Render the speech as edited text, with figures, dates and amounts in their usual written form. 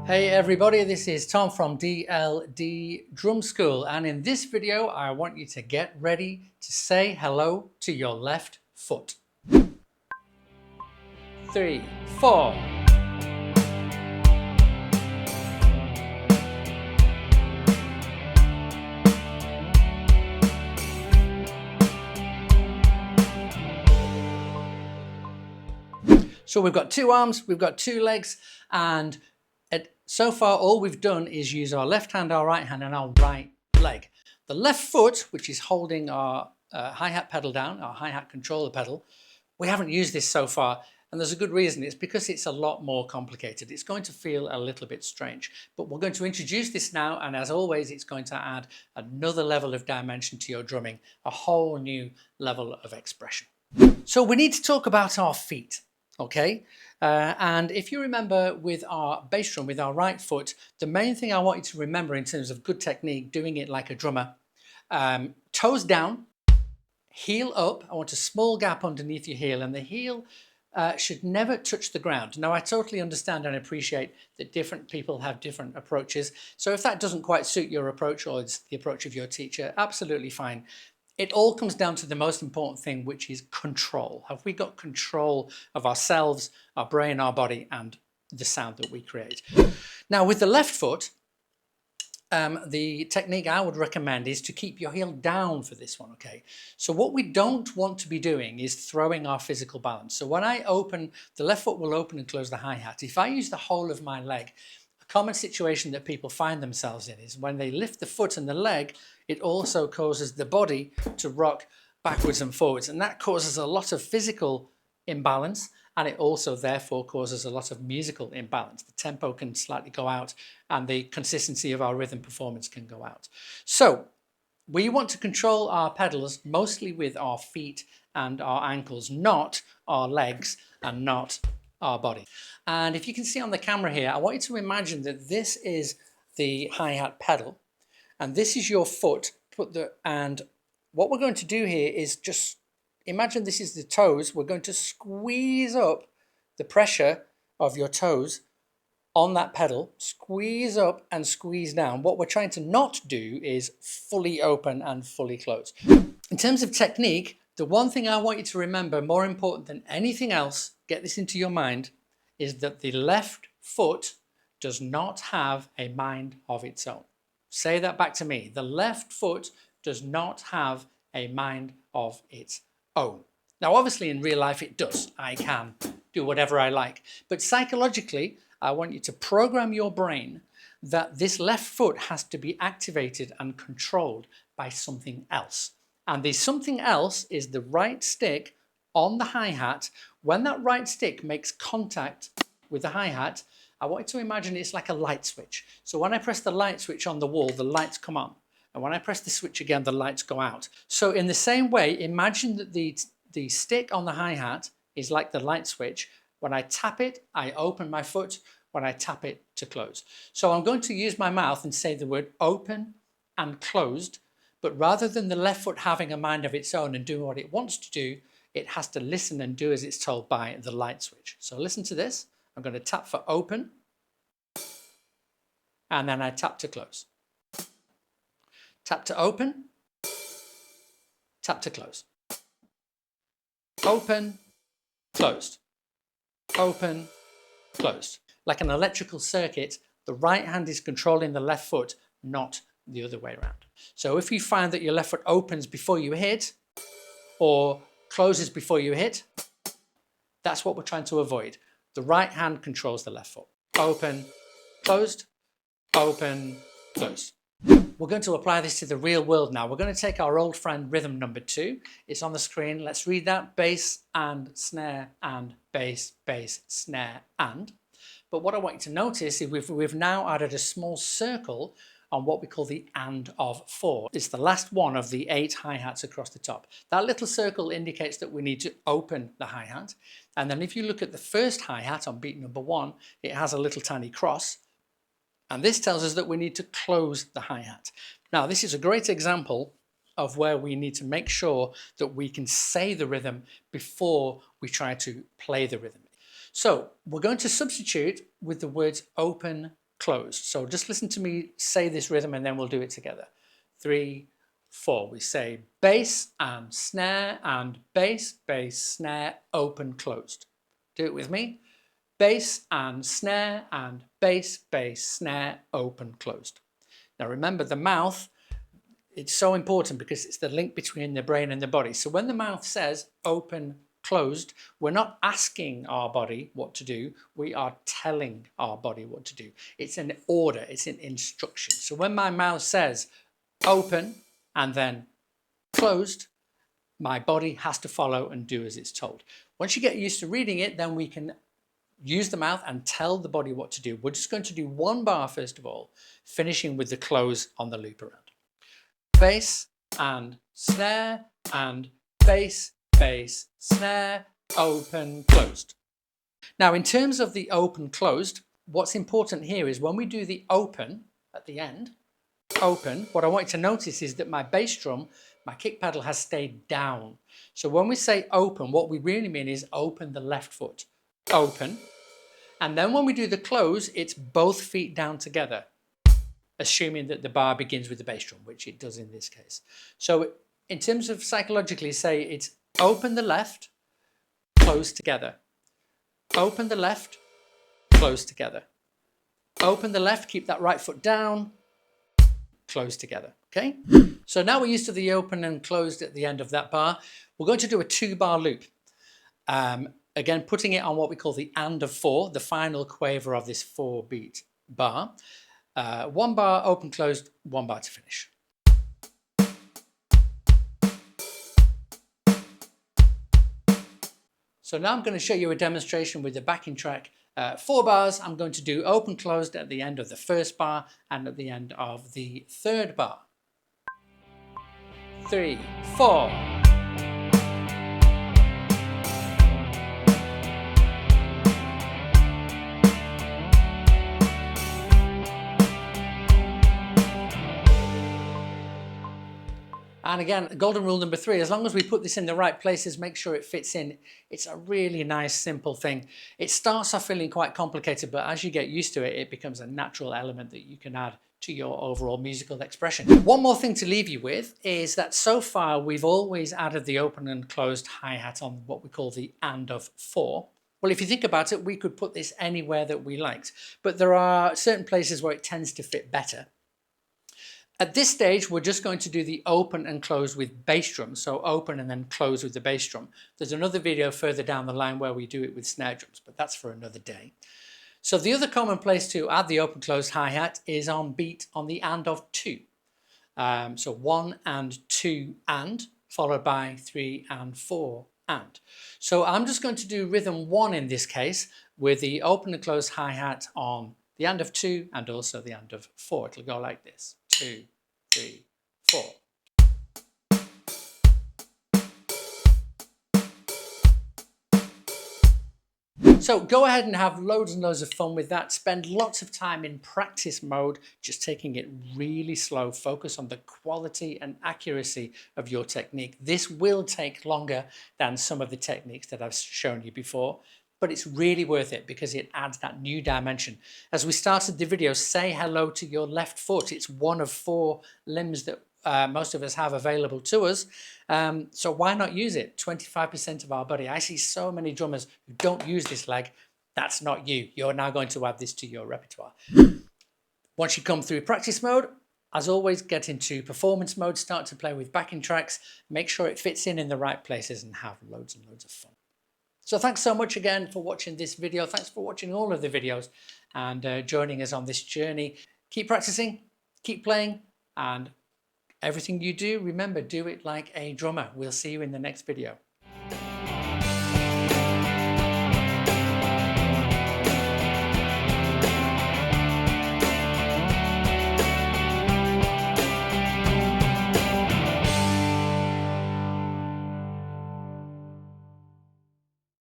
Hey everybody, this is Tom from DLD Drum School, and in this video I want you to get ready to say hello to your left foot. 3, 4. So we've got two arms, we've got two legs, and so far all we've done is use our left hand, our right hand, and our right leg. The left foot, which is holding our hi-hat pedal down, our hi-hat controller pedal, we haven't used this so far, and there's a good reason. It's because it's a lot more complicated. It's going to feel a little bit strange, but we're going to introduce this now, and as always, it's going to add another level of dimension to your drumming, a whole new level of expression. So we need to talk about our feet. Okay, and if you remember with our bass drum, with our right foot, the main thing I want you to remember in terms of good technique, doing it like a drummer, toes down, heel up. I want a small gap underneath your heel, and the heel should never touch the ground. Now, I totally understand and appreciate that different people have different approaches. So if that doesn't quite suit your approach, or it's the approach of your teacher, absolutely fine. It all comes down to the most important thing, which is control. Have we got control of ourselves, our brain, our body, and the sound that we create? Now, with the left foot, the technique I would recommend is to keep your heel down for this one, okay? So what we don't want to be doing is throwing our physical balance. So when I open, the left foot will open and close the hi-hat. If I use the whole of my leg, a common situation that people find themselves in is when they lift the foot and the leg, it also causes the body to rock backwards and forwards, and that causes a lot of physical imbalance, and it also therefore causes a lot of musical imbalance. The tempo can slightly go out, and the consistency of our rhythm performance can go out. So we want to control our pedals mostly with our feet and our ankles, not our legs and not our body. And if you can see on the camera here, I want you to imagine that this is the hi-hat pedal, and this is your foot. And what we're going to do here is just imagine this is the toes. We're going to squeeze up the pressure of your toes on that pedal, squeeze up and squeeze down. What we're trying to not do is fully open and fully close. In terms of technique, the one thing I want you to remember, more important than anything else, get this into your mind, is that the left foot does not have a mind of its own. Say that back to me. The left foot does not have a mind of its own. Now, obviously, in real life, it does. I can do whatever I like. But psychologically, I want you to program your brain that this left foot has to be activated and controlled by something else. And the something else is the right stick on the hi-hat. When that right stick makes contact with the hi-hat, I want you to imagine it's like a light switch. So when I press the light switch on the wall, the lights come on. And when I press the switch again, the lights go out. So in the same way, imagine that the stick on the hi-hat is like the light switch. When I tap it, I open my foot. When I tap it, to close. So I'm going to use my mouth and say the word open and closed. But rather than the left foot having a mind of its own and doing what it wants to do, it has to listen and do as it's told by the light switch. So listen to this. I'm going to tap for open, and then I tap to close. Tap to open, tap to close. Open, closed. Open, closed. Like an electrical circuit, the right hand is controlling the left foot, not the other way around. So if you find that your left foot opens before you hit, or closes before you hit, that's what we're trying to avoid. The right hand controls the left foot. Open, closed, open, closed. We're going to apply this to the real world now. We're going to take our old friend rhythm number 2. It's on the screen. Let's read that. Bass and snare and bass, bass, snare and. But what I want you to notice is we've now added a small circle on what we call the and of 4. It's the last one of the 8 hi-hats across the top. That little circle indicates that we need to open the hi-hat. And then if you look at the first hi-hat on beat number 1, it has a little tiny cross. And this tells us that we need to close the hi-hat. Now, this is a great example of where we need to make sure that we can say the rhythm before we try to play the rhythm. So we're going to substitute with the words open closed. So just listen to me say this rhythm and then we'll do it together. 3, 4. We say bass and snare and bass, bass, snare, open, closed. Do it with me. Bass and snare and bass, bass, snare, open, closed. Now remember the mouth, it's so important because it's the link between the brain and the body. So when the mouth says open, closed, we're not asking our body what to do, we are telling our body what to do. It's an order, it's an instruction. So when my mouth says open and then closed, my body has to follow and do as it's told. Once you get used to reading it, then we can use the mouth and tell the body what to do. We're just going to do one bar first of all, finishing with the close on the loop around. Bass and snare and bass, bass, snare, open, closed. Now in terms of the open, closed, what's important here is when we do the open at the end, open, what I want you to notice is that my bass drum, my kick pedal has stayed down. So when we say open, what we really mean is open the left foot. Open. And then when we do the close, it's both feet down together, assuming that the bar begins with the bass drum, which it does in this case. So in terms of psychologically, say it's open the left, close together. Open the left, close together. Open the left, keep that right foot down, close together, okay? So now we're used to the open and closed at the end of that bar. We're going to do a 2-bar loop. Again, putting it on what we call the and of 4, the final quaver of this 4-beat bar. 1 bar, open, closed, 1 bar to finish. So now I'm going to show you a demonstration with the backing track. 4 bars, I'm going to do open, closed at the end of the 1st bar and at the end of the 3rd bar. 3, 4. And again, golden rule number 3, as long as we put this in the right places, make sure it fits in. It's a really nice, simple thing. It starts off feeling quite complicated, but as you get used to it, it becomes a natural element that you can add to your overall musical expression. One more thing to leave you with is that so far we've always added the open and closed hi-hat on what we call the and of 4. Well, if you think about it, we could put this anywhere that we liked, but there are certain places where it tends to fit better. At this stage, we're just going to do the open and close with bass drum. So open and then close with the bass drum. There's another video further down the line where we do it with snare drums, but that's for another day. So the other common place to add the open close hi-hat is on beat on the and of 2. So 1 and 2 and, followed by 3 and 4 and. So I'm just going to do rhythm 1 in this case with the open and close hi-hat on the and of 2 and also the and of 4. It'll go like this. 2, 3, 4. So go ahead and have loads and loads of fun with that. Spend lots of time in practice mode, just taking it really slow. Focus on the quality and accuracy of your technique. This will take longer than some of the techniques that I've shown you before, but it's really worth it because it adds that new dimension. As we started the video, say hello to your left foot. It's one of 4 limbs that most of us have available to us. So why not use it? 25% of our body. I see so many drummers who don't use this leg. That's not you. You're now going to add this to your repertoire. Once you come through practice mode, as always, get into performance mode, start to play with backing tracks, make sure it fits in the right places and have loads and loads of fun. So thanks so much again for watching this video. Thanks for watching all of the videos and joining us on this journey. Keep practicing, keep playing, and everything you do, remember, do it like a drummer. We'll see you in the next video.